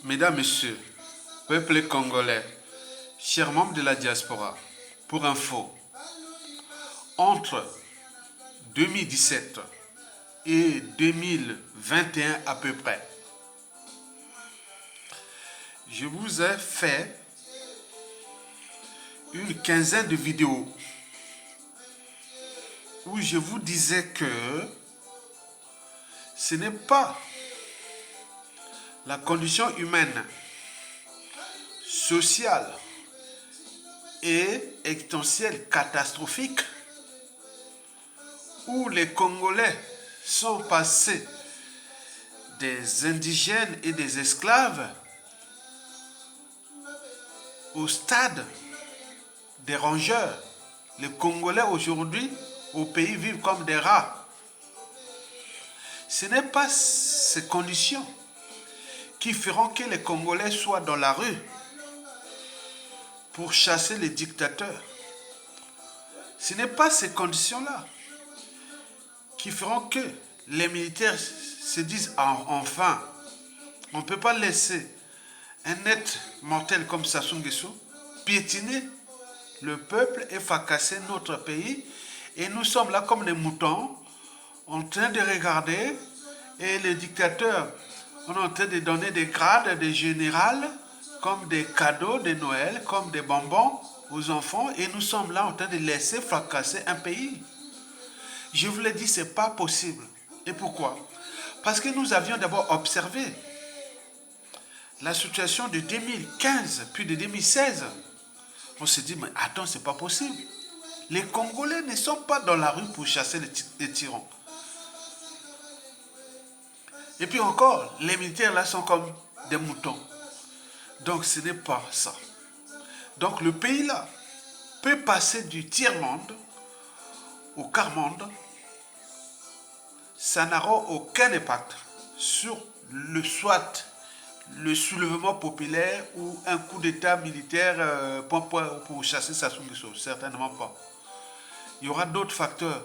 Mesdames, Messieurs, peuple congolais, chers membres de la diaspora, pour info, entre 2017 et 2021 à peu près, je vous ai fait une quinzaine de vidéos où je vous disais que ce n'est pas la condition humaine, sociale et existentielle catastrophique où les Congolais sont passés des indigènes et des esclaves au stade des rongeurs. Les Congolais aujourd'hui au pays vivent comme des rats. Ce n'est pas ces conditions qui feront que les Congolais soient dans la rue pour chasser les dictateurs. Ce n'est pas ces conditions-là qui feront que les militaires se disent enfin, on ne peut pas laisser un être mortel comme Sassou Nguesso piétiner le peuple et fracasser notre pays. Et nous sommes là comme des moutons en train de regarder et les dictateurs sont en train de donner des grades de général comme des cadeaux de Noël, comme des bonbons aux enfants et nous sommes là en train de laisser fracasser un pays. Je vous l'ai dit, ce n'est pas possible. Et pourquoi? Parce que nous avions d'abord observé la situation de 2015 puis de 2016. On s'est dit, mais attends, c'est pas possible. Les Congolais ne sont pas dans la rue pour chasser les tyrans. Et puis encore, les militaires là sont comme des moutons. Donc ce n'est pas ça. Donc le pays là peut passer du tiers-monde au quart-monde. Ça n'aura aucun impact sur soit le soulèvement populaire ou un coup d'état militaire pour chasser Sassou Nguesso. Certainement pas. Il y aura d'autres facteurs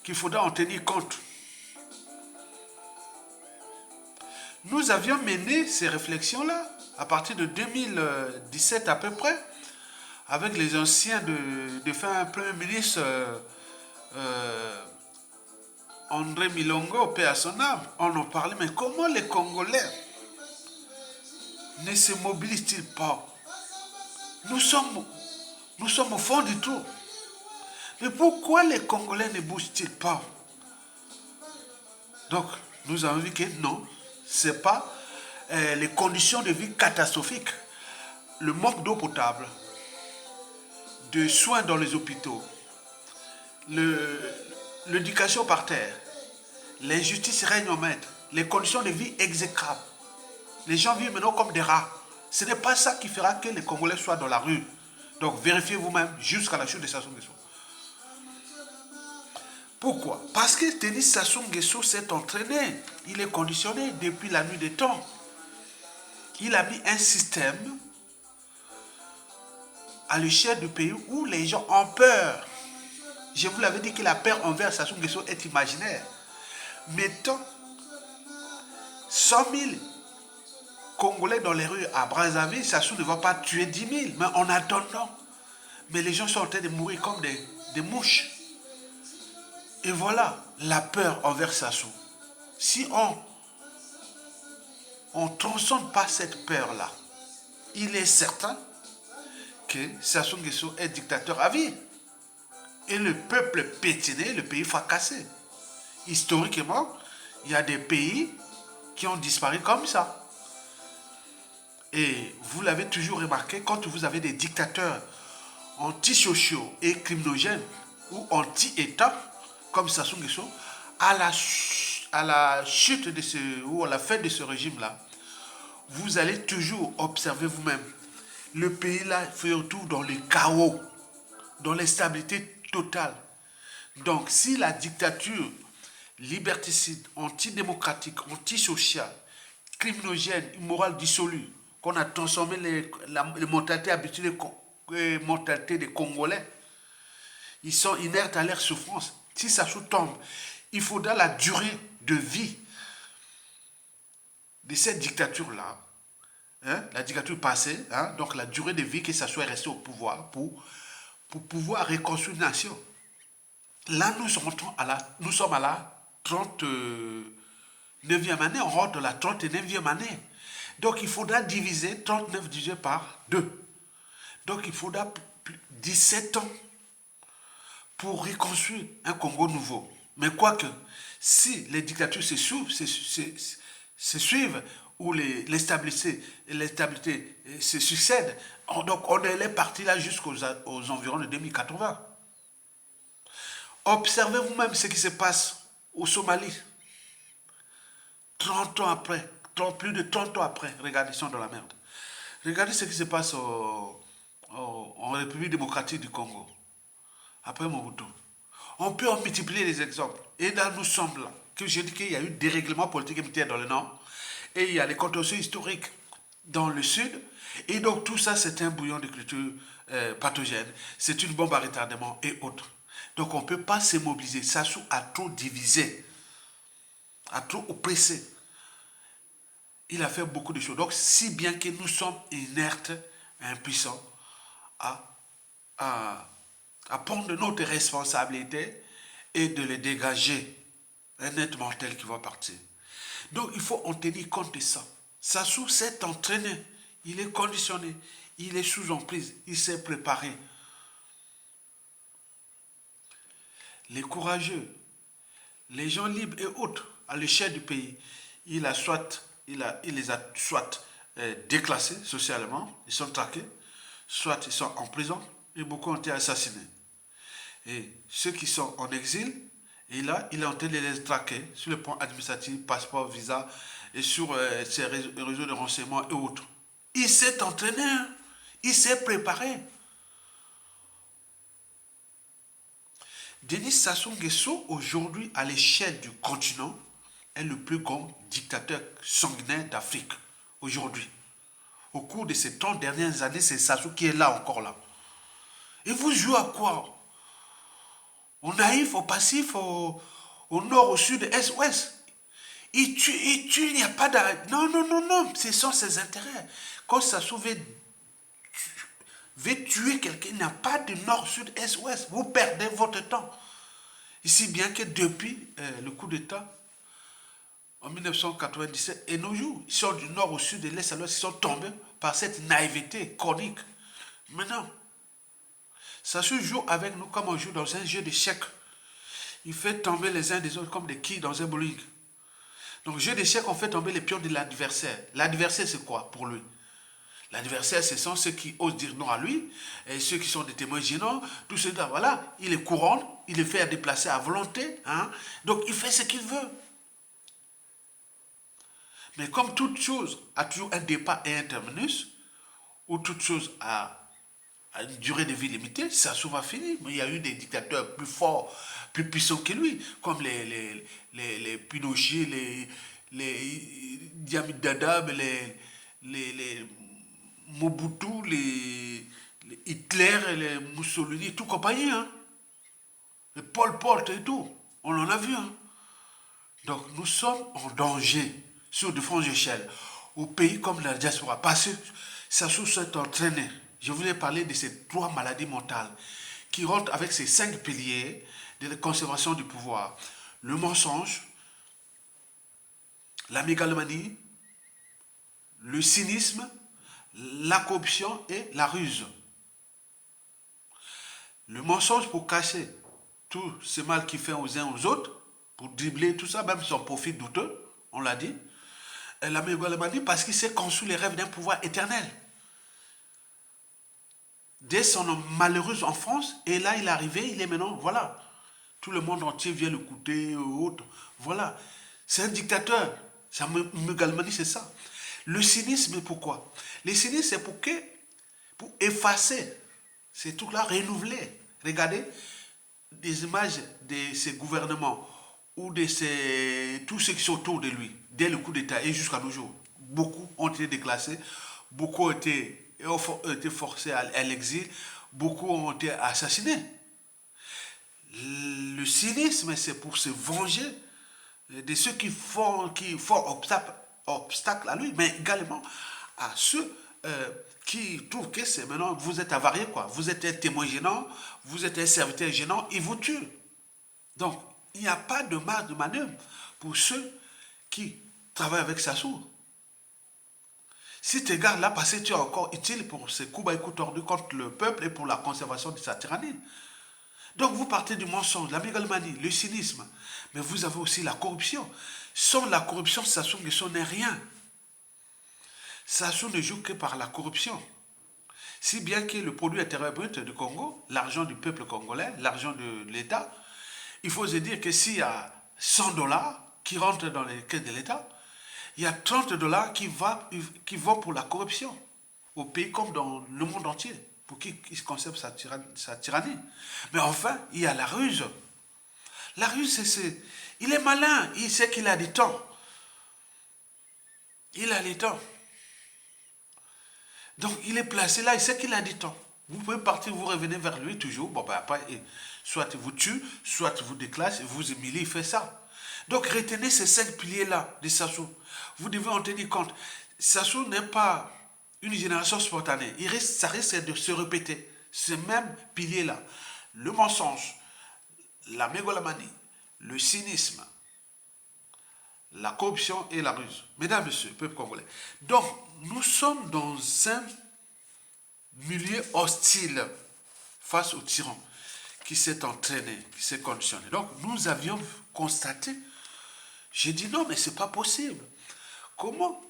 qu'il faudra en tenir compte. Nous avions mené ces réflexions-là à partir de 2017 à peu près, avec les anciens de fin Premier ministre André Milongo, paix à son âme. On en parlait, mais comment les Congolais ne se mobilisent-ils pas? Nous sommes au fond du trou. Mais pourquoi les Congolais ne bougent-ils pas? Donc, nous avons vu que non, ce n'est pas les conditions de vie catastrophiques, le manque d'eau potable, de soins dans les hôpitaux, l'éducation par terre, l'injustice règne en maître, les conditions de vie exécrables. Les gens vivent maintenant comme des rats. Ce n'est pas ça qui fera que les Congolais soient dans la rue. Donc vérifiez vous-même jusqu'à la chute de Sassou Nguesso. Pourquoi? Parce que Denis Sassou Nguesso s'est entraîné. Il est conditionné depuis la nuit des temps. Il a mis un système à l'échelle du pays où les gens ont peur. Je vous l'avais dit que la peur envers Sassou Nguesso est imaginaire. Mettons 100 000 Congolais dans les rues à Brazzaville, Sassou ne va pas tuer 10 000. Mais en attendant, mais les gens sont en train de mourir comme des mouches. Et voilà la peur envers Sassou. Si on ne transcende pas cette peur-là, il est certain que Sassou Nguesso est dictateur à vie. Et le peuple pétiné, le pays fracassé. Historiquement, il y a des pays qui ont disparu comme ça. Et vous l'avez toujours remarqué, quand vous avez des dictateurs antisociaux et criminogènes ou anti-État, comme Sassou Nguesso, à la chute ou à la fin de ce régime-là, vous allez toujours observer vous-même. Le pays là se retrouve dans le chaos, dans l'instabilité totale. Donc si la dictature liberticide, antidémocratique, antisociale, criminogène, immorale, dissolue, qu'on a transformé les mentalités habituelles, les mentalités des Congolais, ils sont inertes à leur souffrance. Si Sassou tombe, il faudra la durée de vie de cette dictature-là, hein, la dictature passée, hein, donc la durée de vie que ça soit resté au pouvoir pour pouvoir reconstruire une nation. Là, nous sommes à la 39e année, on rentre dans la 39e année. Donc il faudra diviser 39 divisé par 2. Donc il faudra 17 ans pour reconstruire un Congo nouveau. Mais quoique, si les dictatures se suivent ou les stabilités se succèdent, donc on est parti là jusqu'aux environs de 2080. Observez vous-même ce qui se passe au Somalie. 30 ans après, plus de 30 ans après, regardez, ils sont dans la merde. Regardez ce qui se passe en République démocratique du Congo, après Mobutu. On peut en multiplier les exemples. Et là, nous sommes là, que j'ai dit qu'il y a eu des règlements politiques et militaires dans le nord, et il y a les contentieux historiques dans le sud, et donc tout ça, c'est un bouillon de culture pathogène, c'est une bombe à retardement et autres. Donc on ne peut pas se mobiliser. Sassou a trop divisé, a trop oppressé. Il a fait beaucoup de choses. Donc si bien que nous sommes inertes, impuissants à, à, à prendre notre responsabilité et de les dégager. Un être mortel qui va partir. Donc il faut en tenir compte de ça. Sassou s'est entraîné, il est conditionné, il est sous emprise, il s'est préparé. Les courageux, les gens libres et autres, à l'échelle du pays, il les a soit déclassés socialement, ils sont traqués, soit ils sont en prison, et beaucoup ont été assassinés. Et ceux qui sont en exil, et là, il est en train de les traquer sur le plan administratif, passeport, visa, et sur ses réseaux de renseignement et autres. Il s'est entraîné, hein. Il s'est préparé. Denis Sassou Nguesso, aujourd'hui, à l'échelle du continent, est le plus grand dictateur sanguinaire d'Afrique, aujourd'hui. Au cours de ces 30 dernières années, c'est Sassou qui est là, encore là. Et vous jouez à quoi? Au naïf, au passif, au nord, au sud, est, ouest. Il tue, il n'y a pas d'arrêt. Non, non, non, non, ce sont ses intérêts. Quand Sassou veut tuer quelqu'un, il n'y a pas de nord, sud, est, ouest. Vous perdez votre temps. Ici bien que depuis le coup d'État, en 1997, et nos jours, ils sont du nord au sud, de l'est à l'ouest, ils sont tombés par cette naïveté chronique. Maintenant, ça se joue avec nous comme on joue dans un jeu d'échecs. Il fait tomber les uns des autres comme des quilles dans un bowling. Donc, jeu d'échecs, on fait tomber les pions de l'adversaire. L'adversaire, c'est quoi pour lui? L'adversaire, ce sont ceux qui osent dire non à lui, et ceux qui sont des témoins gênants, tout cela, voilà. Il est courant, il est fait à déplacer à volonté, hein. Donc, il fait ce qu'il veut. Mais comme toute chose a toujours un départ et un terminus, ou toute chose a une durée de vie limitée, ça a souvent fini. Mais il y a eu des dictateurs plus forts, plus puissants que lui, comme les Pinochet, les Diamit Dadab, les Mobutu, les Hitler, les Mussolini, tout compagnie. Hein. Les Pol Pot et tout. On en a vu. Hein. Donc nous sommes en danger sur de grandes échelles au pays comme la diaspora parce que ça s'est entraîné. Je voulais parler de ces 3 maladies mentales qui rentrent avec ces 5 piliers de la conservation du pouvoir. Le mensonge, la mégalomanie, le cynisme, la corruption et la ruse. Le mensonge pour cacher tout ce mal qu'il fait aux uns aux autres, pour dribbler tout ça, même son profit douteux, on l'a dit. Et la mégalomanie parce qu'il s'est conçu les rêves d'un pouvoir éternel. Dès son malheureuse enfance, et là il est arrivé, il est maintenant, voilà. Tout le monde entier vient l'écouter, autres. Voilà. C'est un dictateur. Sa mégalomanie, c'est ça. Le cynisme, pourquoi? Le cynisme, c'est pour effacer ces trucs-là, renouveler. Regardez des images de ces gouvernements ou de tous ceux qui sont autour de lui, dès le coup d'État et jusqu'à nos jours. Beaucoup ont été déclassés, beaucoup ont été forcés à l'exil, beaucoup ont été assassinés. Le cynisme, c'est pour se venger de ceux qui font obstacle obstacle à lui, mais également à ceux qui trouvent que c'est maintenant, vous êtes avarié, quoi. Vous êtes un témoin gênant, vous êtes un serviteur gênant, ils vous tuent. Donc, il n'y a pas de marge de manœuvre pour ceux qui travaillent avec Sassou. Si tu gardes là, parce que tu es encore utile pour ces coups bas et coups tordus contre le peuple et pour la conservation de sa tyrannie. Donc vous partez du mensonge, la mégalomanie, le cynisme, mais vous avez aussi la corruption. Sans la corruption, Sassou Nguesso n'est rien. Sassou ne joue que par la corruption. Si bien que le produit intérieur brut du Congo, l'argent du peuple congolais, l'argent de l'État, il faut se dire que s'il y a 100 dollars qui rentrent dans les caisses de l'État, il y a 30 dollars qui vont pour la corruption, au pays comme dans le monde entier, pour qu'il conserve sa tyrannie. Mais enfin, il y a la ruse. La ruse, il est malin, il sait qu'il a du temps. Il a du temps. Donc, il est placé là, il sait qu'il a du temps. Vous pouvez partir, vous revenez vers lui toujours. Bon, ben après, soit il vous tue, soit il vous déclasse, vous humilie, il fait ça. Donc, retenez ces 5 piliers-là de Sassou. Vous devez en tenir compte. Sassou n'est pas une génération spontanée. Ça risque de se répéter. Ces mêmes piliers-là. Le mensonge, la mégalomanie, le cynisme, la corruption et la ruse. Mesdames, Messieurs, peuple congolais. Donc, nous sommes dans un milieu hostile face au tyran qui s'est entraîné, qui s'est conditionné. Donc, nous avions constaté, j'ai dit non, mais c'est pas possible. Comment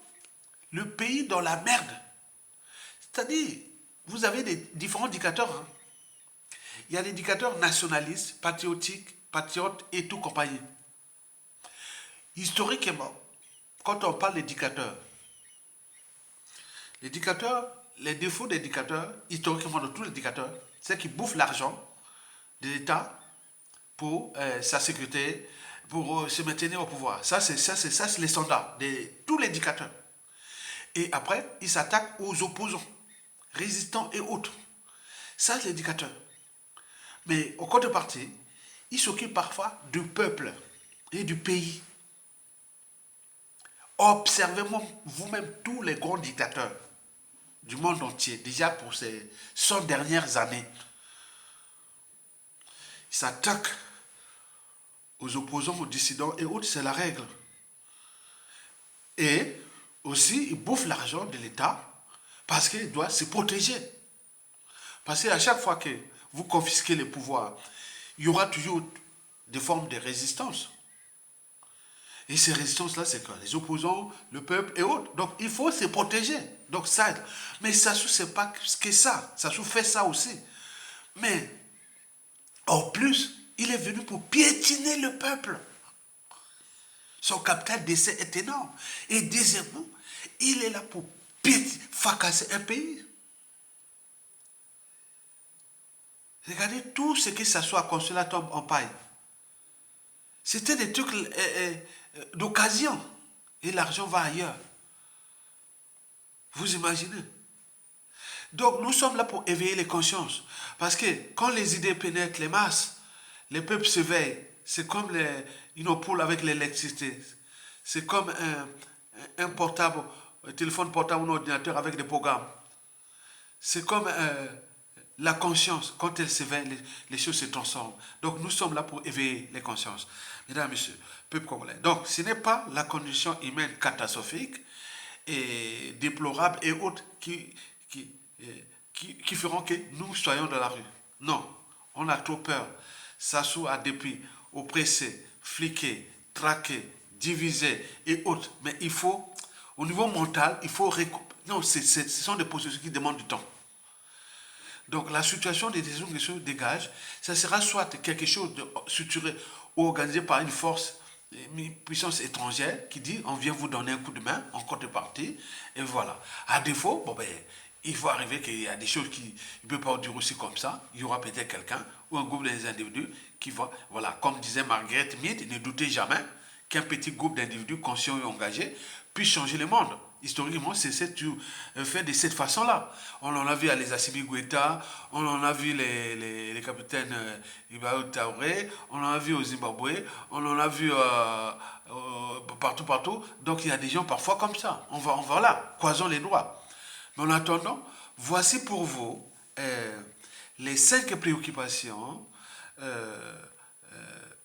le pays dans la merde, c'est-à-dire, vous avez des différents dictateurs. Hein. Il y a des dictateurs nationalistes, patriotiques, patriotes et tout compagnie. Historiquement, quand on parle des dictateurs, les défauts des dictateurs, historiquement de tous les dictateurs, c'est qu'ils bouffent l'argent de l'État pour sa sécurité, pour se maintenir au pouvoir. Ça, c'est les standards de tous les dictateurs. Et après, ils s'attaquent aux opposants, résistants et autres. Ça, c'est les dictateurs. Mais au contrepartie, ils s'occupent parfois du peuple et du pays. Observez vous-même tous les grands dictateurs du monde entier, déjà pour ces 100 dernières années. Ils s'attaquent aux opposants, aux dissidents et autres, c'est la règle. Et aussi, ils bouffent l'argent de l'État parce qu'il doit se protéger. Parce qu'à chaque fois que vous confisquez les pouvoirs, il y aura toujours des formes de résistance. Et ces résistances-là, c'est quoi? Les opposants, le peuple et autres. Donc, il faut se protéger. Donc, ça aide. Mais Sassou, c'est pas que ça. Sassou fait ça aussi. Mais, en plus, il est venu pour piétiner le peuple. Son capital d'essai est énorme. Et deuxièmement, il est là pour fracasser un pays. Regardez tout ce que Sassou a construit la tombe en paille. C'était des trucs d'occasion. Et l'argent va ailleurs. Vous imaginez? Donc nous sommes là pour éveiller les consciences. Parce que quand les idées pénètrent les masses, les peuples s'éveillent. C'est comme une ampoule avec l'électricité. C'est comme un portable, un téléphone portable ou un ordinateur avec des programmes. C'est comme la conscience. Quand elle s'éveille, les choses se transforment. Donc nous sommes là pour éveiller les consciences. Mesdames, Messieurs, peuple congolais. Donc ce n'est pas la condition humaine catastrophique et déplorable et autres qui feront que nous soyons dans la rue. Non, on a trop peur. Sassou a depuis oppressé, fliqué, traqué, divisé et autres. Mais il faut, au niveau mental, il faut... Non, ce sont des processus qui demandent du temps. Donc la situation des décisions qui se dégagent, ça sera soit quelque chose de structuré ou organisé par une force, une puissance étrangère qui dit on vient vous donner un coup de main en contrepartie, et voilà. À défaut, bon ben, il faut arriver qu'il y a des choses qui ne peuvent pas durer aussi comme ça. Il y aura peut-être quelqu'un ou un groupe d'individus qui va, voilà, comme disait Margaret Mead, ne doutez jamais qu'un petit groupe d'individus conscients et engagés puisse changer le monde. Historiquement, c'est fait de cette façon-là. On en a vu à les Assimi Goïta, on en a vu les capitaines Ibao Traoré, on en a vu au Zimbabwe, on en a vu partout. Donc il y a des gens parfois comme ça. On va là, croisons les doigts. Mais en attendant, voici pour vous les 5 préoccupations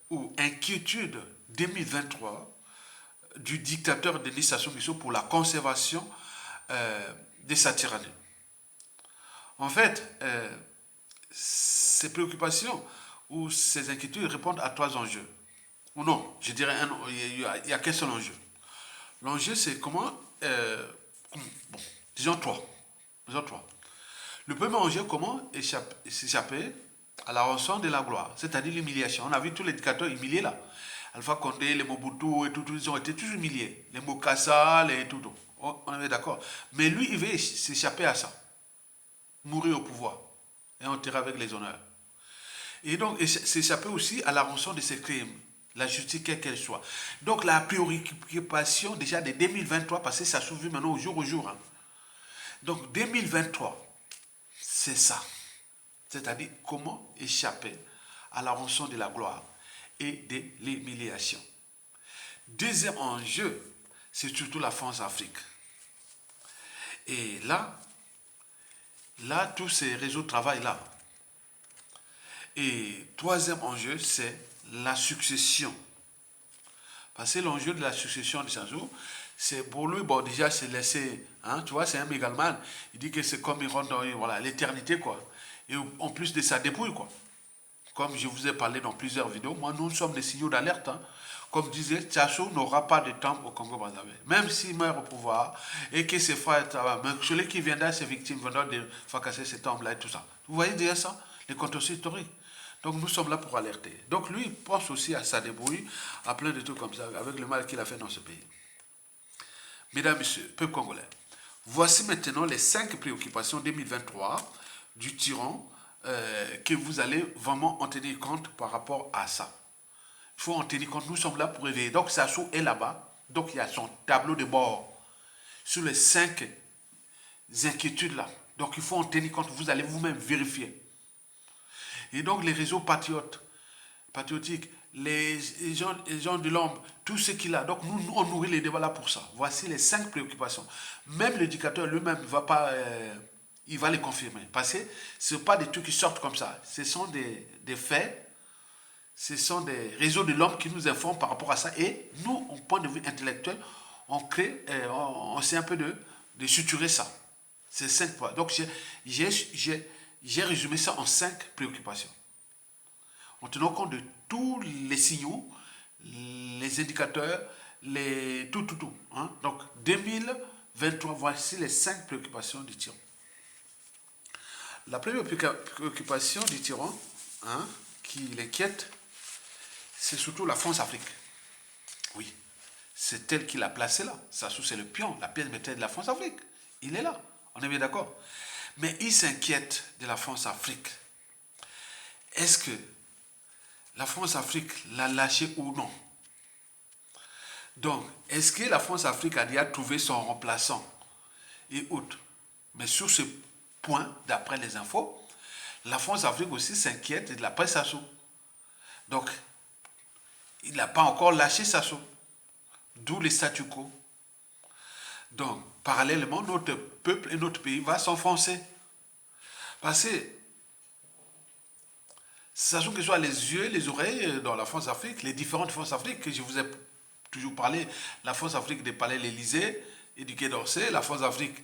ou inquiétudes 2023 du dictateur Denis Sassou Nguesso pour la conservation de sa tyrannie. En fait, ces préoccupations ou ces inquiétudes répondent à 3 enjeux. Ou non, je dirais il n'y a qu'un seul enjeu. L'enjeu, c'est comment... bon, disons 3. Le premier enjeu, comment s'échapper à la rançon de la gloire, c'est-à-dire l'humiliation. On a vu tous les dictateurs humiliés là. Alpha Condé, les Mobutu et tout, ils ont été tous humiliés. Les Bokassa, les tout. On est d'accord. Mais lui, il veut s'échapper à ça. Mourir au pouvoir et enterrer avec les honneurs. Et donc, s'échapper aussi à la rançon de ses crimes. La justice, quelle qu'elle soit. Donc, la préoccupation déjà de 2023, parce que ça s'ouvre maintenant au jour. Hein. Donc, 2023, c'est ça. C'est-à-dire comment échapper à la rançon de la gloire et de l'humiliation. Deuxième enjeu, c'est surtout la France-Afrique. Et là, tous ces réseaux travaillent là. Et troisième enjeu, c'est la succession. Parce que l'enjeu de la succession de Sassou, c'est pour lui, bon, déjà, c'est laisser, hein, tu vois, c'est un mégalman. Il dit que c'est comme il rentre dans l'éternité, quoi. Et en plus de sa dépouille, quoi. Comme je vous ai parlé dans plusieurs vidéos, moi, nous sommes des signaux d'alerte. Hein. Comme disait, Sassou n'aura pas de temps au Congo-Brazzaville. Même s'il meurt au pouvoir et que ses frères travaillent, mais celui qui viendra, ses victimes viendront de fracasser ces tombes-là et tout ça. Vous voyez déjà ça, les contextes historiques. Donc nous sommes là pour alerter. Donc lui, il pense aussi à sa débrouille, à plein de trucs comme ça, avec le mal qu'il a fait dans ce pays. Mesdames, Messieurs, peuple congolais, voici maintenant les 5 préoccupations 2023 du tyran que vous allez vraiment en tenir compte par rapport à ça. Il faut en tenir compte, nous sommes là pour éveiller. Donc Sassou est là-bas, donc il y a son tableau de bord sur les 5 inquiétudes là. Donc il faut en tenir compte, vous allez vous-même vérifier. Et donc les réseaux patriotiques, les gens de l'ombre, tout ce qu'il a. Donc nous, on nourrit les débats là pour ça. Voici les 5 préoccupations. Même l'éducateur lui-même va pas, il va les confirmer. Parce que ce ne sont pas des trucs qui sortent comme ça. Ce sont des faits, ce sont des réseaux de l'homme qui nous informent par rapport à ça. Et nous, au point de vue intellectuel, on crée, on essaie un peu de suturer ça. C'est 5 points. Donc j'ai résumé ça en 5 préoccupations. En tenant compte de tous les signaux, les indicateurs, tout. Hein. Donc 2023, voici les 5 préoccupations du tyran. La première préoccupation du tyran, hein, qui l'inquiète, c'est surtout la France-Afrique. Oui, c'est elle qui l'a placé là. Sassou, c'est le pion, la pièce maîtresse de la France-Afrique. Il est là, on est bien d'accord. Mais il s'inquiète de la France-Afrique. Est-ce que la France-Afrique l'a lâché ou non? Donc, est-ce que la France-Afrique a déjà trouvé son remplaçant et autres? Mais sur ce point, d'après les infos, la France-Afrique aussi s'inquiète de la presse Sassou. Donc, il n'a pas encore lâché Sassou. D'où les statu quo. Donc, parallèlement, notre peuple et notre pays va s'enfoncer. Parce que Sassou que ce soit les yeux, les oreilles dans la France-Afrique, les différentes France-Afrique que je vous ai toujours parlé, la France-Afrique des palais l'Élysée et du Quai d'Orsay, la France-Afrique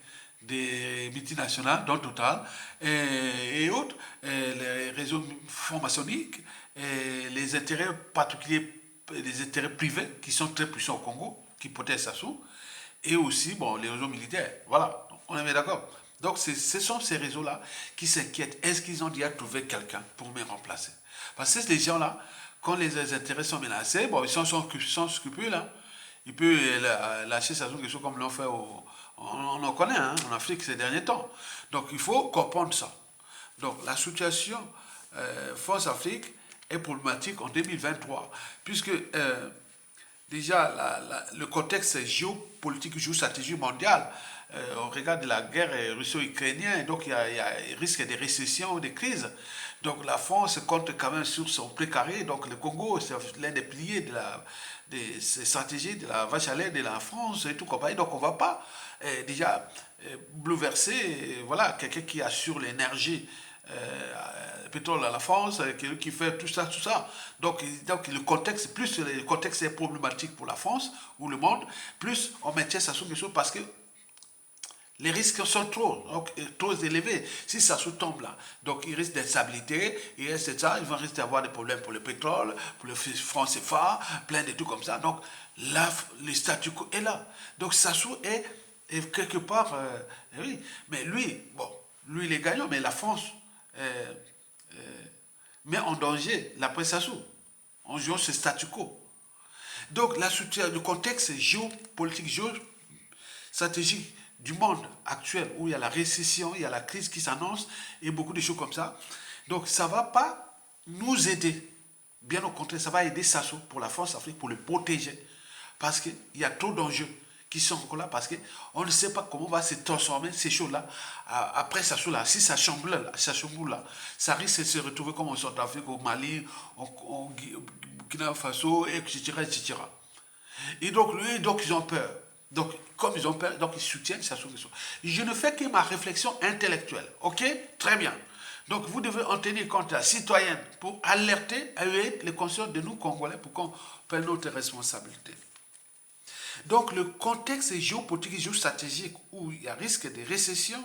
des multinationales, dans le total, et autres, les réseaux francs-maçonniques, les intérêts particuliers, les intérêts privés qui sont très puissants au Congo, qui protègent Sassou, et aussi bon, les réseaux militaires. Voilà, on est bien d'accord. Donc ce sont ces réseaux-là qui s'inquiètent. Est-ce qu'ils ont déjà trouvé quelqu'un pour me remplacer? Parce que ces gens-là, quand les intérêts sont menacés, bon, ils sont sans scrupules. Hein. Ils peuvent lâcher Sassou quelque chose comme l'ont fait on en connaît hein, en Afrique ces derniers temps. Donc il faut comprendre ça. Donc la situation France-Afrique est problématique en 2023, puisque déjà le contexte géopolitique, géostratégique mondiale, on regarde la guerre russo-ukrainienne, donc il risque de récession, de crise. Donc la France compte quand même sur son précaré. Donc le Congo, c'est l'un des piliers des stratégies de la vache à lait de la France et tout compagnie. Donc on ne va pas déjà bouleverser voilà, quelqu'un qui assure l'énergie pétrole à la France, qui fait tout ça, tout ça. Donc le contexte, plus le contexte est problématique pour la France ou le monde, plus on maintient ça sous question parce que les risques sont trop élevés. Si ça se tombe là, donc il risque d'instabilité, il risque de ça, il va risquer d'avoir des problèmes pour le pétrole, pour le franc CFA, plein de trucs comme ça. Donc là, le statu quo est là. Donc Sassou est quelque part, oui, mais lui, bon, lui il est gagnant, mais la France euh, met en danger l'après Sassou en jouant ce statu quo. Donc le contexte géopolitique, géostratégique du monde actuel où il y a la récession, il y a la crise qui s'annonce et beaucoup de choses comme ça. Donc ça ne va pas nous aider. Bien au contraire, ça va aider Sassou pour la France Afrique, pour le protéger. Parce qu'il y a trop d'enjeux qui sont encore là, parce qu'on ne sait pas comment va se transformer ces choses-là après Sassou là. Si ça chamboule là, ça risque de se retrouver comme en Centrafrique, au Mali, au Burkina Faso, etc., etc. Et donc, donc ils ont peur. Donc, comme ils ont peur, donc ils soutiennent Sassou Nguesso. Je ne fais que ma réflexion intellectuelle. Ok? Très bien. Donc, vous devez en tenir compte, la citoyenne, pour alerter, éveiller les consciences de nous, Congolais, pour qu'on prenne notre responsabilité. Donc, le contexte géopolitique et géostratégique où il y a risque de récession,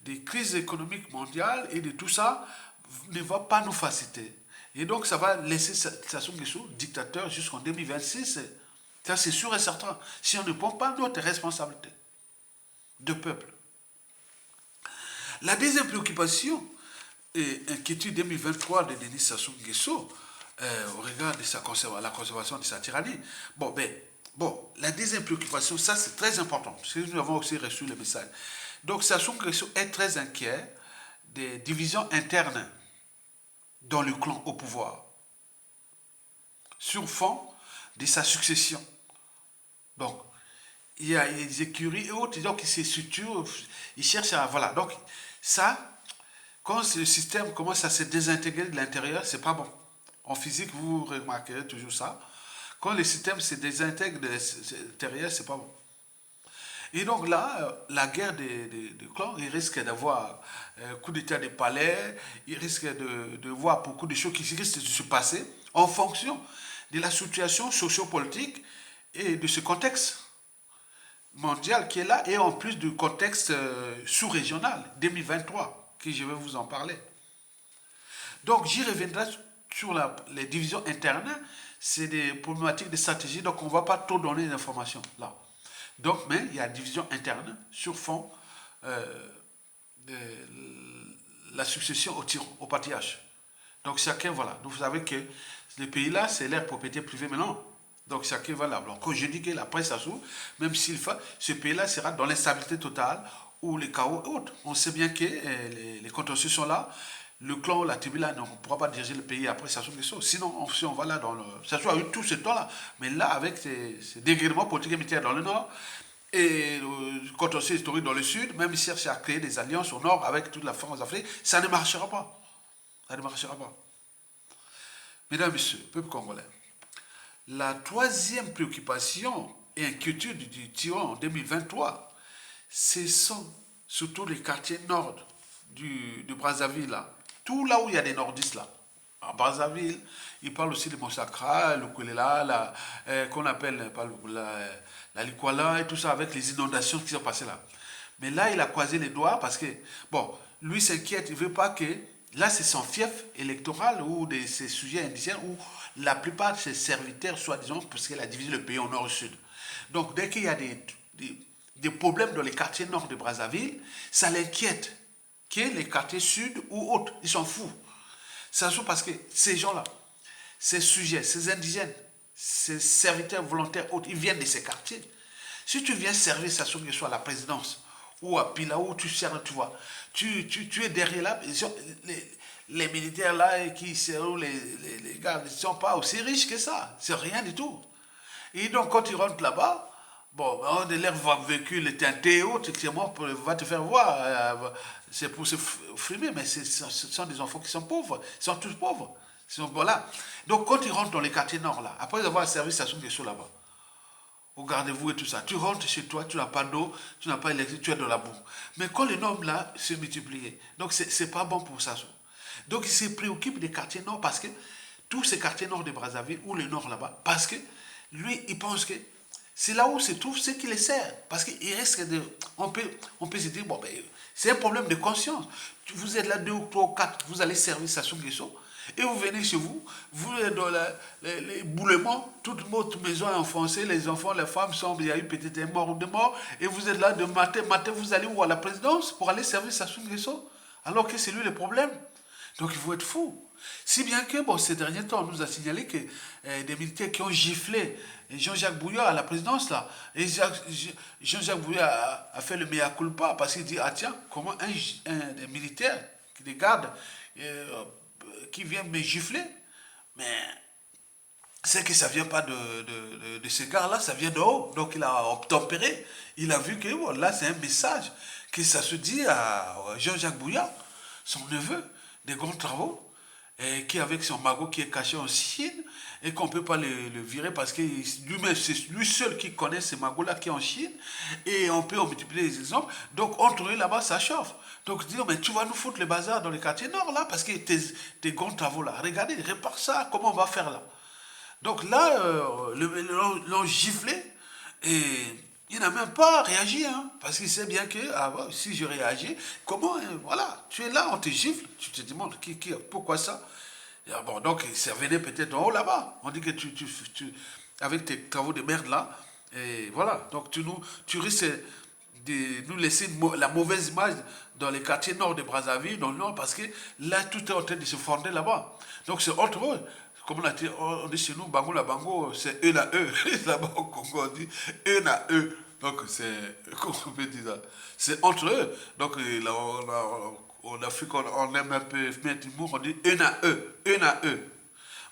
des crises économiques mondiales et de tout ça, ne va pas nous faciliter. Et donc, ça va laisser Sassou Nguesso dictateur jusqu'en 2026. Ça, c'est sûr et certain. Si on ne prend pas notre responsabilité de peuple. La deuxième préoccupation et inquiétude 2023 de Denis Sassou Nguesso, au regard de la conservation de sa tyrannie, la deuxième préoccupation, ça c'est très important, parce que nous avons aussi reçu le message. Donc Sassou Nguesso est très inquiet des divisions internes dans le clan au pouvoir, sur fond de sa succession. Donc, il y a des écuries et autres, donc ils se structurent, ils cherchent à... Voilà, donc ça, quand le système commence à se désintégrer de l'intérieur, c'est pas bon. En physique, vous remarquerez toujours ça. Quand le système se désintègre de l'intérieur, c'est pas bon. Et donc là, la guerre des clans, il risque d'avoir coup d'état des palais, il risque de voir beaucoup de choses qui risquent de se passer en fonction de la situation sociopolitique et de ce contexte mondial qui est là, et en plus du contexte sous-régional 2023, que je vais vous en parler. Donc j'y reviendrai sur les divisions internes, c'est des problématiques de stratégie, donc on ne va pas trop donner d'informations là. Donc, mais il y a une division interne sur fond de la succession au pâturage. Donc chacun, voilà. Donc vous savez que le pays-là, c'est leur propriété privée maintenant. Donc chacun, voilà. Alors quand je dis que la presse s'assout, même s'il fait, ce pays-là sera dans l'instabilité totale ou les chaos et autres. On sait bien que les contentieux sont là. Le clan, la tribu là, ne pourra pas diriger le pays après Sassou Nguesso. Sinon, si on va là dans le... Sassou a eu tout ce temps-là. Mais là, avec ces dégradements politiques et militaires dans le nord, et le contentieux historique dans le sud, même s'il cherche à créer des alliances au nord avec toute la France Afrique, ça ne marchera pas. Ça ne marchera pas. Mesdames et messieurs, peuple congolais, la troisième préoccupation et inquiétude du tyran en 2023, ce sont surtout les quartiers nord de Brazzaville, là. Tout là où il y a des nordistes, là. À Brazzaville, il parle aussi de Monsakra, le Koulela, qu'on appelle la Likwala et tout ça, avec les inondations qui sont passées là. Mais là, il a croisé les doigts parce que, bon, lui s'inquiète, il ne veut pas que... Là, c'est son fief électoral ou de ses sujets indigènes où la plupart de ses serviteurs, soi-disant, parce qu'elle a divisé le pays en nord et sud. Donc, dès qu'il y a des problèmes dans les quartiers nord de Brazzaville, ça l'inquiète. Que les quartiers sud ou autres, ils s'en foutent. Ça se parce que ces gens-là, ces sujets, ces indigènes, ces serviteurs volontaires autres, ils viennent de ces quartiers. Si tu viens servir Sassou Nguesso à la présidence, ou à Pilaou, tu sers, tu vois, tu es derrière là, les militaires là, qui servent, les gars, ils ne sont pas aussi riches que ça. C'est rien du tout. Et donc, quand ils rentrent là-bas, bon, on a l'air véhicule est un Théo, effectivement, va te faire voir. C'est pour se frimer, mais ce sont des enfants qui sont pauvres. Ils sont tous pauvres. Voilà. Donc, quand ils rentrent dans les quartiers nord, là, après avoir servi station de chaud là-bas, au gardez-vous et tout ça, tu rentres chez toi, tu n'as pas d'eau, tu n'as pas d'électricité, tu es dans la boue. Mais quand le nombre là se multiplie, donc c'est pas bon pour ça. Donc, il se préoccupe des quartiers nord parce que tous ces quartiers nord de Brazzaville ou le nord là-bas, parce que lui, il pense que c'est là où se trouve ce qui les sert. Parce qu'il risque de. On peut se dire, bon, ben, c'est un problème de conscience. Vous êtes là 2 ou 3 ou 4, vous allez servir Sassou Nguesso, et vous venez chez vous, vous êtes dans les boulements, toute votre maison est enfoncée, les enfants, les femmes sont, il y a eu peut-être un mort ou deux morts, et vous êtes là de matin, vous allez où à la présidence pour aller servir Sassou Nguesso, alors que c'est lui le problème. Donc il faut être fou. Si bien que, bon, ces derniers temps, on nous a signalé que des militaires qui ont giflé Jean-Jacques Bouillard à la présidence, là, et Jean-Jacques Bouillard a fait le mea culpa parce qu'il dit, ah tiens, comment un militaire, des gardes, qui vient me gifler, mais c'est que ça vient pas de ce gars-là, ça vient de haut. Donc il a obtempéré, il a vu que bon, là c'est un message, que ça se dit à Jean-Jacques Bouillard, son neveu, des grands travaux, et qui avec son magot qui est caché en Chine, et qu'on ne peut pas le virer parce que lui-même, c'est lui seul qui connaît ces magots-là qui est en Chine, et on peut en multiplier les exemples. Donc entre eux là-bas, ça chauffe. Donc dis, mais tu vas nous foutre le bazar dans les quartiers nord là, parce que tes grands travaux là, regardez, répare ça, comment on va faire là. Donc là, l'ont giflé, et il n'a même pas réagi, hein, parce qu'il sait bien que ah, si je réagis, comment, voilà, tu es là, on te gifle, tu te demandes pourquoi ça. Et, bon, donc ça venait peut-être en haut là-bas. On dit que avec tes travaux de merde là, et voilà, donc tu risques de nous laisser la mauvaise image dans les quartiers nord de Brazzaville, dans le nord, parce que là, tout est en train de se fonder là-bas. Donc c'est entre eux. Comme on dit chez nous, Bango la Bango, c'est eux à eux. Là-bas au Congo, on dit eux à eux. Donc c'est, comment on peut dire ça? C'est entre eux. Donc là, en Afrique, on aime un peu mettre l'humour, on dit eux à eux.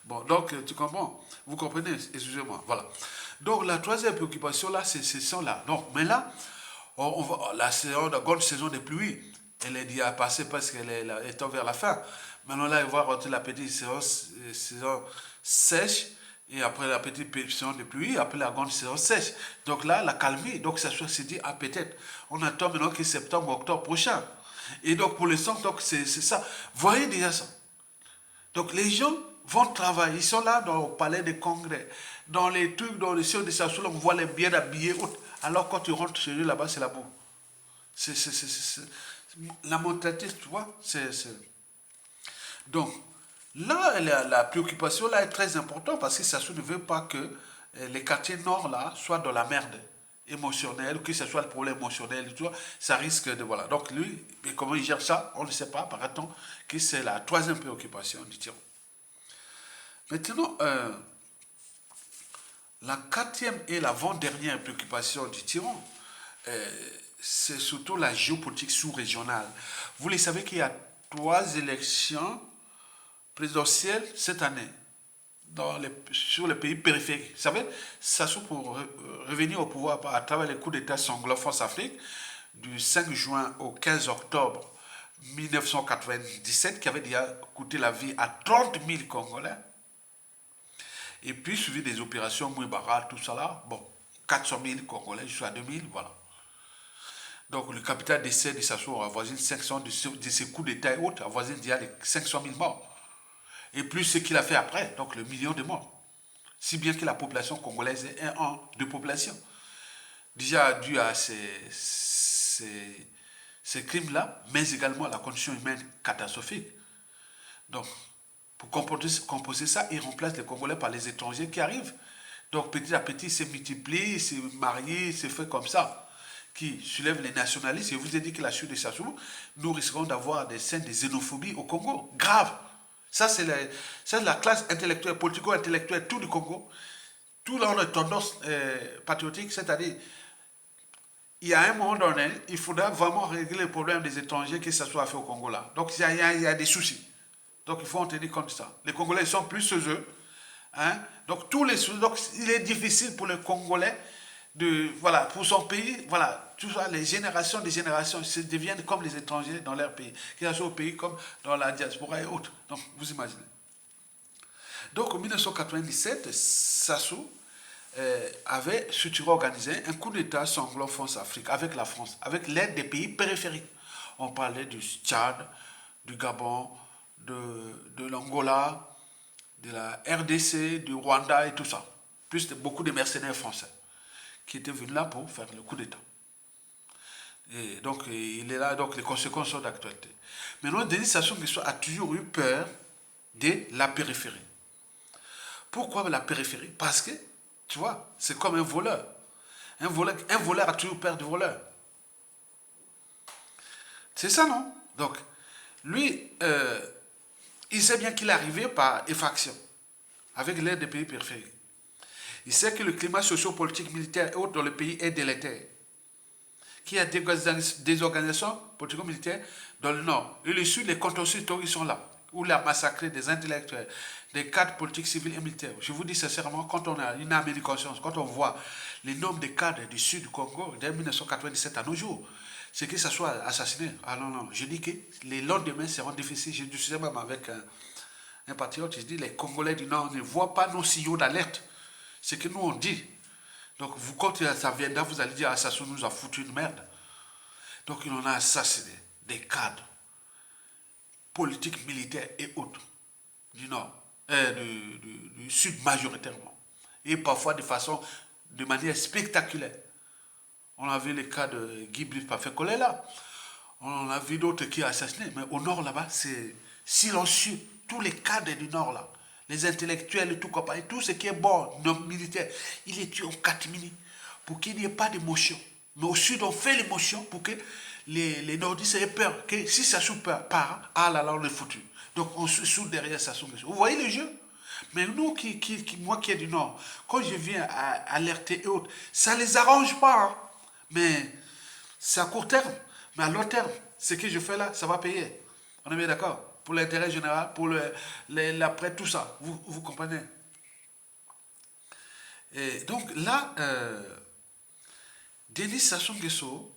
Bon, donc tu comprends? Vous comprenez? Excusez-moi. Voilà. Donc la troisième préoccupation là, c'est ces sons-là. Donc, mais là, la grande saison des pluies, elle est déjà passée parce qu'elle est vers la fin. Maintenant là, il va rentrer la petite saison sèche, et après la petite saison de pluie, après la grande saison sèche. Donc là, la calmie, donc ça se dit, ah peut-être, on attend maintenant que septembre, octobre prochain. Et donc pour l'instant, donc c'est ça. Voyez déjà ça. Donc les gens vont travailler, ils sont là dans le palais des congrès, dans les trucs, dans les sièges de Sassou, on voit les bien habillés, alors quand tu rentres chez eux là-bas, c'est la boue. La mentalité, tu vois, Donc, là, la préoccupation là est très importante parce que Sassou ne veut pas que les quartiers nord là soient dans la merde émotionnelle, que ce soit le problème émotionnel et tout, ça risque de... Voilà. Donc lui, comment il gère ça, on ne sait pas, par contre, que c'est la troisième préoccupation du tyran. Maintenant, la quatrième et l'avant-dernière préoccupation du tyran, c'est surtout la géopolitique sous-régionale. Vous le savez qu'il y a 3 élections présidentielle cette année sur les pays périphériques. Vous savez, Sassou pour revenir au pouvoir à travers les coups d'État sanglants France-Afrique du 5 juin au 15 octobre 1997 qui avait déjà coûté la vie à 30 000 Congolais. Et puis suivi des opérations Mouibara, tout ça là, bon, 400 000 Congolais jusqu'à 2000, voilà. Donc le capital décès de Sassou avoisine 500 de ces coups d'État et autres, avoisine déjà les 500 000 morts. Et plus ce qu'il a fait après, donc le million de morts. Si bien que la population congolaise est 1 an de population. Déjà dû à ces crimes-là, mais également à la condition humaine catastrophique. Donc, pour composer ça, il remplace les Congolais par les étrangers qui arrivent. Donc petit à petit, c'est multiplié, c'est marié, c'est fait comme ça, qui soulève les nationalistes. Je vous ai dit que la chute de Sassou, nous risquons d'avoir des scènes de xénophobie au Congo, grave. Ça, c'est la classe intellectuelle, politico-intellectuelle, tout du Congo. Tout là, on a tendance patriotique, c'est-à-dire, il y a un moment donné, il faudra vraiment régler le problème des étrangers que ça soit fait au Congo là. Donc, il y a des soucis. Donc, il faut en tenir compte de ça. Les Congolais sont plus ceux, hein, Donc, donc, il est difficile pour le Congolais voilà, pour son pays, voilà, tout ça, les générations des générations deviennent comme les étrangers dans leur pays, qu'ils soient au pays comme dans la diaspora et autres. Donc, vous imaginez. Donc, en 1997, Sassou avait structuré, organisé un coup d'État sanglant France-Afrique avec la France, avec l'aide des pays périphériques. On parlait du Tchad, du Gabon, de l'Angola, de la RDC, du Rwanda et tout ça. Plus beaucoup de mercenaires français qui étaient venus là pour faire le coup d'État. Et donc, il est là, donc les conséquences sont d'actualité. Maintenant, Denis Sassou Nguesso a toujours eu peur de la périphérie. Pourquoi la périphérie? Parce que, tu vois, c'est comme un voleur. Un voleur a toujours peur du voleur. C'est ça, non? Donc, lui, il sait bien qu'il est arrivé par effraction, avec l'aide des pays périphériques. Il sait que le climat socio-politique, militaire et autres dans le pays est délétère. Qu'il y a des organisations politico-militaires dans le nord. Et le sud, les contentieux historiques sont là, où il a massacré des intellectuels, des cadres politiques, civils et militaires. Je vous dis sincèrement, quand on a une âme de conscience, quand on voit les nombres de cadres du sud du Congo, dès 1997 à nos jours, c'est que ça soit assassiné. Ah non, non, je dis que les lendemains seront difficiles. Je disais même avec un patriote, je dis, les Congolais du Nord ne voient pas nos signaux d'alerte. C'est que nous on dit. Donc vous, quand ça viendra, vous allez dire, ah, Sassou nous a foutu une merde. Donc il en a assassiné des cadres politiques, militaires et autres du Nord, du Sud majoritairement. Et parfois de manière spectaculaire. On a vu les cas de Guy Brice Parfait-Collet là. On a vu d'autres qui ont assassiné. Mais au Nord là-bas, c'est silencieux. Tous les cadres du Nord là, les intellectuels et tout compagnie, tout ce qui est bon, nos militaires, il est tué en 4 minutes pour qu'il n'y ait pas d'émotion. Mais au Sud, on fait l'émotion pour que les Nordistes aient peur. Que si Sassou part, ah là là, on est foutu. Donc on se soude derrière Sassou. Vous voyez le jeu? Mais nous, moi qui est du Nord, quand je viens à alerter et autres, ça ne les arrange pas. Hein. Mais c'est à court terme. Mais à long terme, ce que je fais là, ça va payer. On est bien d'accord? Pour l'intérêt général, pour l'après, tout ça. Vous comprenez? Et donc là, Denis Sassou Nguesso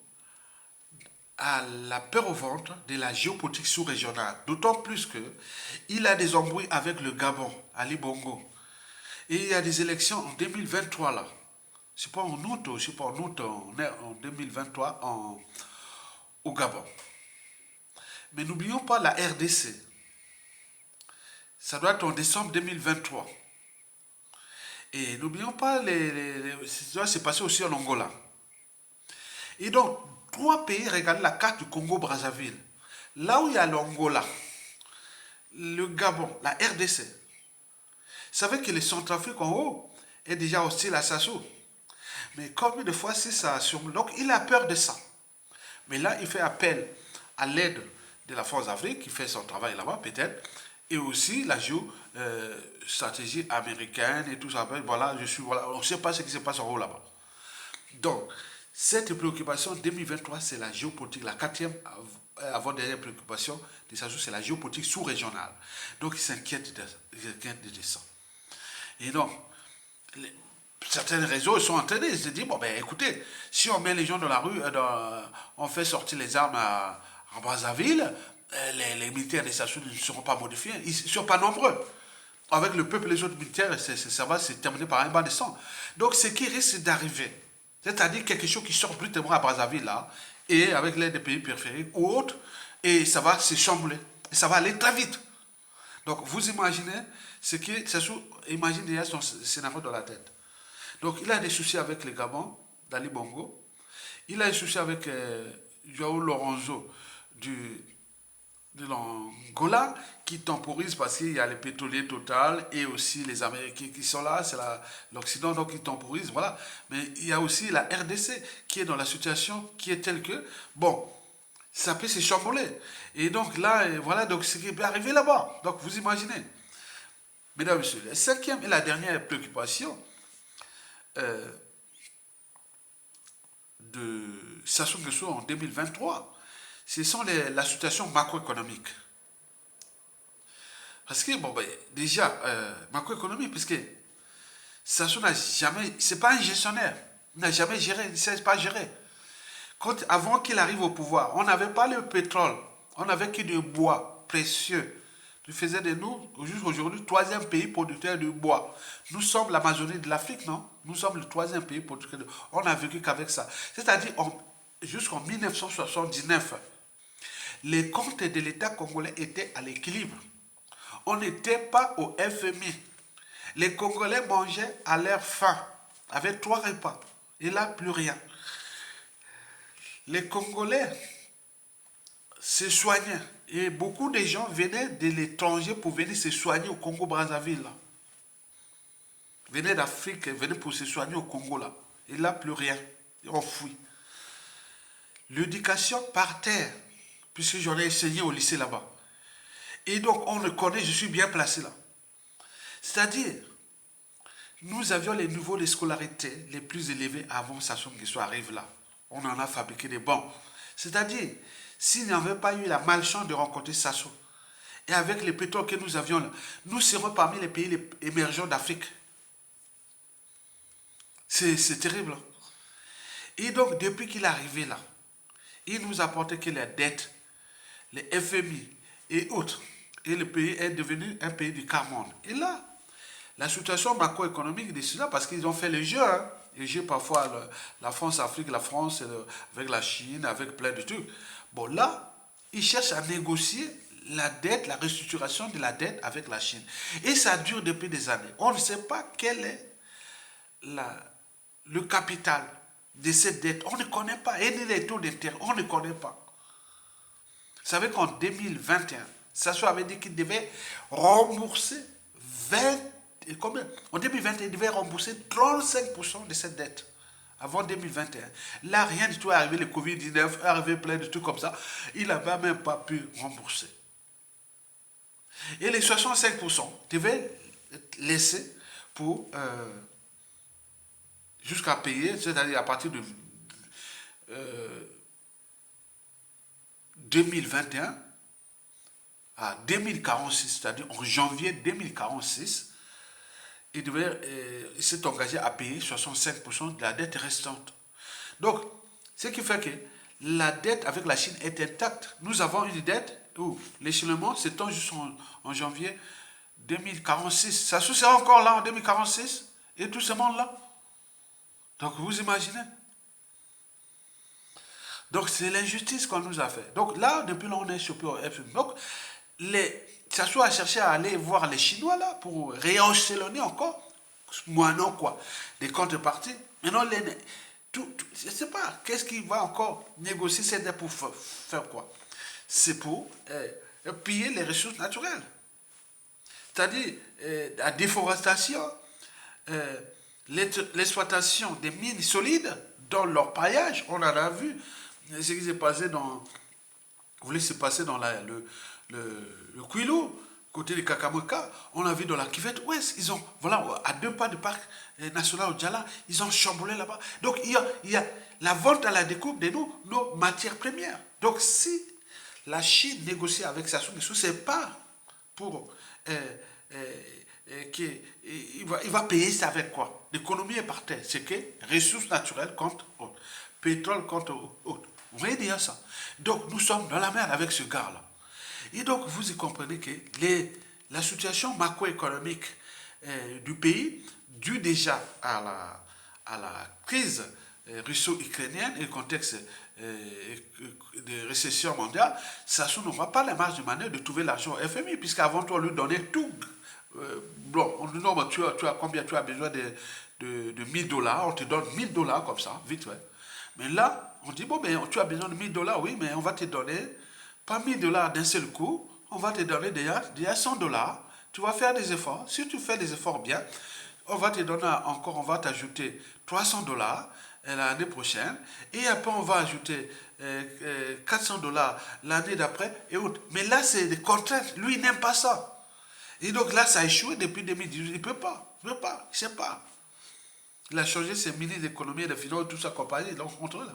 a la peur au ventre de la géopolitique sous-régionale. D'autant plus que il a des embrouilles avec le Gabon, Ali Bongo. Et il y a des élections en 2023 là. C'est pas en août, on est en 2023 au Gabon. Mais n'oublions pas la RDC. Ça doit être en décembre 2023. Et n'oublions pas, ça s'est passé aussi en Angola. Et donc, 3 pays, regardez la carte du Congo-Brazzaville. Là où il y a l'Angola, le Gabon, la RDC. Vous savez que les Centrafrique en haut est déjà hostile à Sassou. Mais combien de fois c'est ça? Donc, il a peur de ça. Mais là, il fait appel à l'aide de la France d'Afrique, qui fait son travail là-bas, peut-être, et aussi la stratégie américaine et tout ça. Voilà, on ne sait pas ce qui se passe en haut là-bas. Donc, cette préoccupation 2023, c'est la géopolitique. La 4e avant-dernière préoccupation de Sassou, c'est la géopolitique sous-régionale. Donc, il s'inquiète de ça. Et donc, certains réseaux sont entraînés. Ils se disent, bon, ben écoutez, si on met les gens dans la rue, on fait sortir les armes à Brazzaville, les militaires des Sassou ne seront pas modifiés. Ils ne sont pas nombreux. Avec le peuple, les autres militaires, ça va se terminer par un bain de sang. Donc, ce qui risque d'arriver, c'est-à-dire quelque chose qui sort brutalement à Brazzaville, là, et avec l'aide des pays périphériques ou autres, et ça va se chambouler. Et ça va aller très vite. Donc, vous imaginez ce que Sassou imagine déjà son scénario dans la tête. Donc, il a des soucis avec le Gabon, d'Ali Bongo. Il a des soucis avec Joao Lorenzo de l'Angola, qui temporise parce qu'il y a les pétroliers Total et aussi les Américains qui sont là, c'est l'Occident, donc ils temporisent, voilà. Mais il y a aussi la RDC qui est dans la situation qui est telle que, bon, ça peut se chambouler. Et donc là, voilà, donc ce qui peut arriver là-bas. Donc vous imaginez. Mesdames et messieurs, la 5e et la dernière préoccupation de Sassou Nguesso en 2023, ce sont la situation macroéconomique. Parce que, bon, ben, déjà, macroéconomique, parce que Sassou n'a jamais, c'est pas un gestionnaire, il n'a jamais géré, il ne sait pas gérer. Avant qu'il arrive au pouvoir, on n'avait pas le pétrole, on n'avait que du bois précieux. Tu faisais de nous, jusqu'à aujourd'hui, troisième pays producteur de bois. Nous sommes l'Amazonie de l'Afrique, non? Nous sommes le troisième pays producteur de bois. On n'a vécu qu'avec ça. C'est-à-dire, jusqu'en 1979, les comptes de l'État congolais étaient à l'équilibre. On n'était pas au FMI. Les Congolais mangeaient à leur faim, avec 3 repas. Et là, plus rien. Les Congolais se soignaient. Et beaucoup de gens venaient de l'étranger pour venir se soigner au Congo-Brazzaville. Venaient d'Afrique, venaient pour se soigner au Congo là. Et là, plus rien. On fuit. L'éducation par terre, puisque j'en ai enseigné au lycée là-bas. Et donc, on le connaît, je suis bien placé là. C'est-à-dire, nous avions les niveaux de scolarité les plus élevés avant Sassou Nguesso arrive là. On en a fabriqué des bons. C'est-à-dire, s'il n'y avait pas eu la malchance de rencontrer Sassou, et avec les pétrole que nous avions là, nous serons parmi les pays émergents d'Afrique. C'est terrible. Et donc, depuis qu'il est arrivé là, il nous a apporté que les dettes, les FMI et autres, et le pays est devenu un pays du quart-monde. Et là, la situation macroéconomique de cela, parce qu'ils ont fait le jeu, hein. Le jeu parfois, la France-Afrique, la France avec la Chine, avec plein de trucs. Bon, là, ils cherchent à négocier la dette, la restructuration de la dette avec la Chine. Et ça dure depuis des années. On ne sait pas quel est le capital de cette dette. On ne connaît pas. Et les taux d'intérêt, on ne connaît pas. Vous savez qu'en 2021, Sassou avait dit qu'il devait rembourser 20. Et combien? En 2021, il devait rembourser 35% de cette dette. Avant 2021. Là, rien du tout est arrivé. Le Covid-19 est arrivé plein de trucs comme ça. Il n'avait même pas pu rembourser. Et les 65% devaient laisser pour jusqu'à payer, c'est-à-dire à partir de 2021 à 2046, c'est-à-dire en janvier 2046, il s'est engagé à payer 65% de la dette restante. Donc, ce qui fait que la dette avec la Chine est intacte. Nous avons une dette où l'échelonnement s'étend jusqu'en janvier 2046. Ça sera encore là en 2046 et tout ce monde-là. Donc, vous imaginez? Donc, c'est l'injustice qu'on nous a fait. Donc, là, depuis là, on est chopé au FMI. Donc, Sassou a cherché à aller voir les Chinois là pour rééchelonner encore, moignant quoi, des contreparties. Maintenant, je ne sais pas, qu'est-ce qu'il va encore négocier cette dette pour faire quoi? C'est pour piller les ressources naturelles. C'est-à-dire la déforestation, l'exploitation des mines solides dans leur paillage, on en a vu ce qui s'est passé dans, vous voulez se passer dans le Kwilu, côté de Kakameka, on a vu dans la Cuvette Ouest, ils ont, voilà, à 2 pas du parc national au Djala, ils ont chamboulé là-bas. Donc il y a la vente à la découpe de nos matières premières. Donc si la Chine négocie avec Sassou Nguesso, c'est pas pour il va payer ça avec quoi? L'économie est par terre. C'est que ressources naturelles contre autres. Pétrole contre autres. Vous voyez déjà ça. Donc nous sommes dans la merde avec ce gars-là. Et donc vous y comprenez que la situation macroéconomique du pays, due déjà à la crise russo-ukrainienne et le contexte de récession mondiale, Sassou n'aura pas la marge de manœuvre de trouver l'argent au FMI, puisqu'avant tout, on lui donnait tout. Bon, on nous dit, tu as combien tu as besoin de 1000 $, on te donne 1000 $ comme ça, vite, ouais. Mais là, on dit, bon, ben, tu as besoin de 1000 $, oui, mais on va te donner, pas 1000 $ d'un seul coup, on va te donner déjà 100 $. Tu vas faire des efforts. Si tu fais des efforts bien, on va te donner encore, on va t'ajouter 300 $ l'année prochaine, et après on va ajouter 400 $ l'année d'après, et autres. Mais là, c'est des contraintes. Lui, il n'aime pas ça. Et donc là, ça a échoué depuis 2018. Il ne peut pas. Il ne sait pas. Il a changé ses ministres d'économie et de finances, tout ça compagnie, donc contrôle.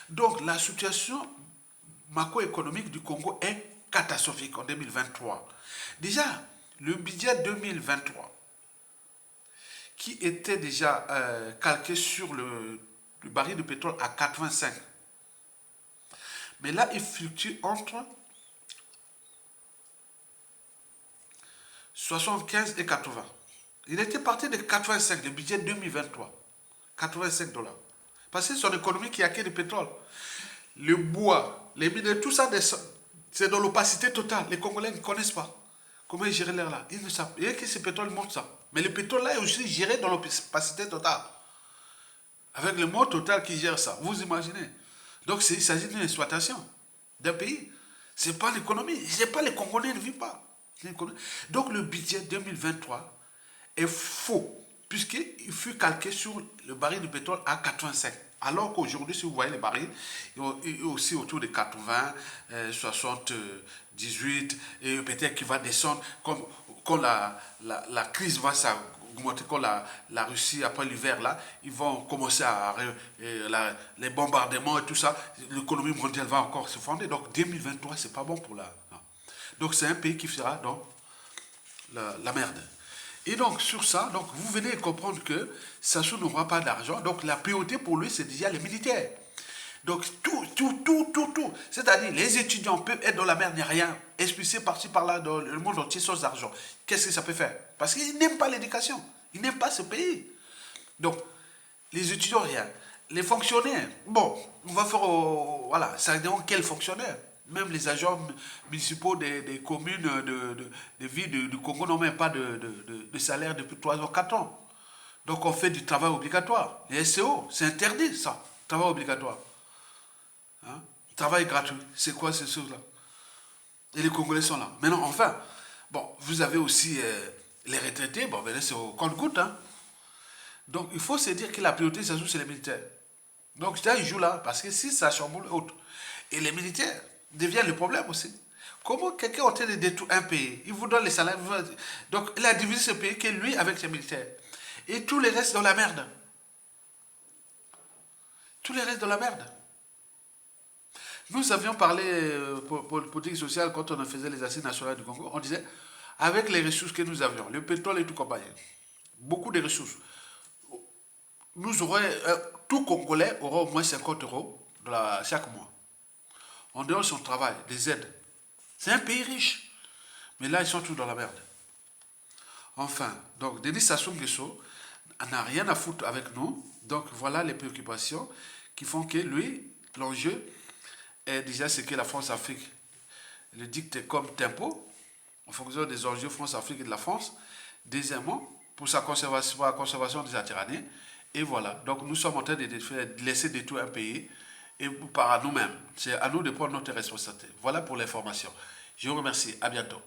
Donc la situation macroéconomique du Congo est catastrophique en 2023. Déjà, le budget 2023, qui était déjà calqué sur le baril de pétrole à 85. Mais là, il fluctue entre 75 et 80. Il était parti de 85, le budget 2023. 85 $. Parce que c'est son économie qui a acquis du pétrole. Le bois, les mines, tout ça, c'est dans l'opacité totale. Les Congolais ne connaissent pas comment ils gèrent l'air là. Ils ne savent pas. Et que ce pétrole monte ça. Mais le pétrole là est aussi géré dans l'opacité totale. Avec le mot total qui gère ça. Vous imaginez. Donc il s'agit d'une exploitation d'un pays. Ce n'est pas l'économie. Ce n'est pas les Congolais ne vivent pas. Donc le budget 2023 est faux. Puisqu'il fut calqué sur le baril de pétrole à 85. Alors qu'aujourd'hui, si vous voyez les barils, il est aussi autour de 80, 78, et peut-être qu'il va descendre quand la crise va s'augmenter, quand la Russie, après l'hiver, là, ils vont commencer les bombardements et tout ça, l'économie mondiale va encore se fonder. Donc 2023, c'est pas bon pour la... Non. Donc c'est un pays qui sera dans la merde. Et donc, sur ça, donc, vous venez comprendre que Sassou n'aura pas d'argent. Donc, la priorité pour lui, c'est déjà les militaires. Donc, tout. C'est-à-dire, les étudiants peuvent être dans la merde, il n'y a rien. Expulsés par-ci, par-là, dans le monde entier, sans argent. Qu'est-ce que ça peut faire? Parce qu'ils n'aiment pas l'éducation. Ils n'aiment pas ce pays. Donc, les étudiants, rien. Les fonctionnaires, bon, on va faire, voilà, ça dépend quel fonctionnaire. Même les agents municipaux des communes des villes du Congo n'ont même pas de salaire depuis 3 ou 4 ans. Donc on fait du travail obligatoire. Les SEO, c'est interdit ça, travail obligatoire. Hein? Travail gratuit, c'est quoi ces choses-là? Et les Congolais sont là. Maintenant, enfin, bon, vous avez aussi les retraités, bon, ben, c'est au compte-gouttes. Hein? Donc il faut se dire que la priorité, ça joue, c'est les militaires. Donc ça, ils jouent là, parce que si ça chamboule, autre. Et les militaires devient le problème aussi. Comment quelqu'un est en train de détruire un pays? Il vous donne les salaires. Donc, il a divisé ce pays que lui avec ses militaires. Et tous les restes dans la merde. Tous les restes dans la merde. Nous avions parlé pour politique sociale quand on faisait les assises nationales du Congo. On disait, avec les ressources que nous avions, le pétrole et tout compagnie, beaucoup de ressources, nous aurions, tout Congolais aura au moins 50 € chaque mois. On donne son travail, des aides. C'est un pays riche. Mais là, ils sont tous dans la merde. Enfin, donc, Denis Sassou Nguesso n'a rien à foutre avec nous. Donc, voilà les préoccupations qui font que lui, l'enjeu est déjà ce que la France-Afrique le dicte comme tempo, en fonction des enjeux France-Afrique et de la France. Deuxièmement, pour la conservation des Atyraniens. Et voilà. Donc, nous sommes en train de laisser détruire un pays et par nous-mêmes. C'est à nous de prendre notre responsabilité. Voilà pour l'information. Je vous remercie. À bientôt.